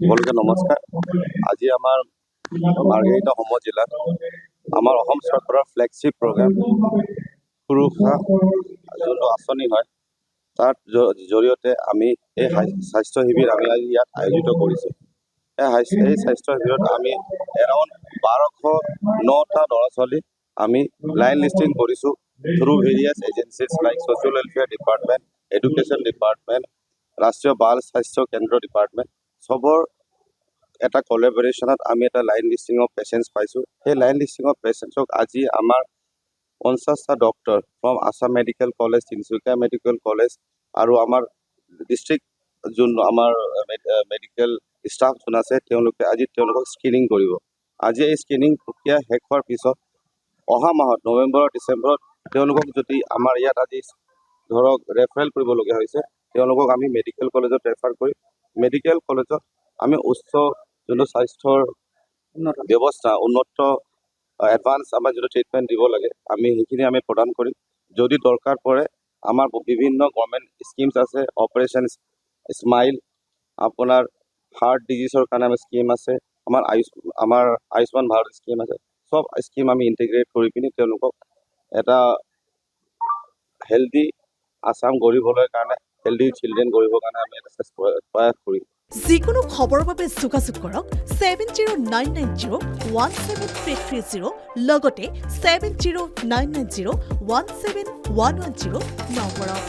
সকলোকে নমস্কাৰ। আজি আমাৰ মাৰ্ঘেৰিটা সম জিলাত আমাৰ অসম চৰকাৰৰ ফ্লেগশ্বিপ প্ৰগ্ৰাম সুৰক্ষা যোনটো আঁচনি হয় তাৰ জৰিয়তে আমি এই স্বাস্থ্য শিবিৰ আমি আজি ইয়াত আয়োজিত কৰিছোঁ। এই স্বাস্থ্য শিবিৰত আমি এৰাউণ্ড 1209টা ল'ৰা ছোৱালী আমি লাইন লিষ্টিং কৰিছোঁ through various agencies like social welfare department, education department, ৰাষ্ট্ৰীয় বাল স্বাস্থ্য কেন্দ্ৰ ডিপাৰ্টমেণ্ট, চবৰ এটা কলেবৰেশ্যনত আমি এটা লাইন লিষ্টিং অফ পেচেণ্টছ পাইছোঁ। সেই লাইন লিষ্টিং অফ পেচেণ্টছক আজি আমাৰ 50টা doctor from Assam medical college, Tinsukia medical college আৰু আমাৰ ডিষ্ট্ৰিক্ট যোন আমাৰ মেডিকেল ষ্টাফ যোন আছে তেওঁলোকে আজি তেওঁলোকক স্ক্ৰিনিং কৰিব। আজি এই স্ক্ৰিনিং প্ৰক্ৰিয়া শেষ হোৱাৰ পিছত অহা মাহত নৱেম্বৰ ডিচেম্বৰত তেওঁলোকক যদি আমাৰ ইয়াত আজি ধৰক ৰেফাৰেল কৰিবলগীয়া হৈছে তেওঁলোকক আমি মেডিকেল কলেজত ৰেফাৰ কৰি মেডিকেল কলেজত আমি উচ্চ যোনটো স্বাস্থ্যৰ ব্যৱস্থা উন্নত এডভান্স আমাৰ যিটো ট্ৰিটমেণ্ট দিব লাগে আমি সেইখিনি আমি প্ৰদান কৰিম। যদি দৰকাৰ পৰে আমাৰ বিভিন্ন গভৰ্ণমেণ্ট স্কিমছ আছে, অপাৰেশ্যন স্মাইল, আপোনাৰ হাৰ্ট ডিজিজৰ কাৰণে আমাৰ স্কিম আছে, আমাৰ আয়ুষ্মান ভাৰত স্কিম আছে, চব স্কিম আমি ইণ্টিগ্ৰেট কৰি পিনি তেওঁলোকক এটা হেল্ডি আছাম গঢ়িবলৈ কাৰণে, হেল্ডি চিলড্ৰেন গঢ়িবৰ কাৰণে আমি এটা প্ৰয়াস কৰিম। যিকোনো খবৰৰ বাবে যোগাযোগ কৰক 7099017330 লগতে 7099017110 নম্বৰত।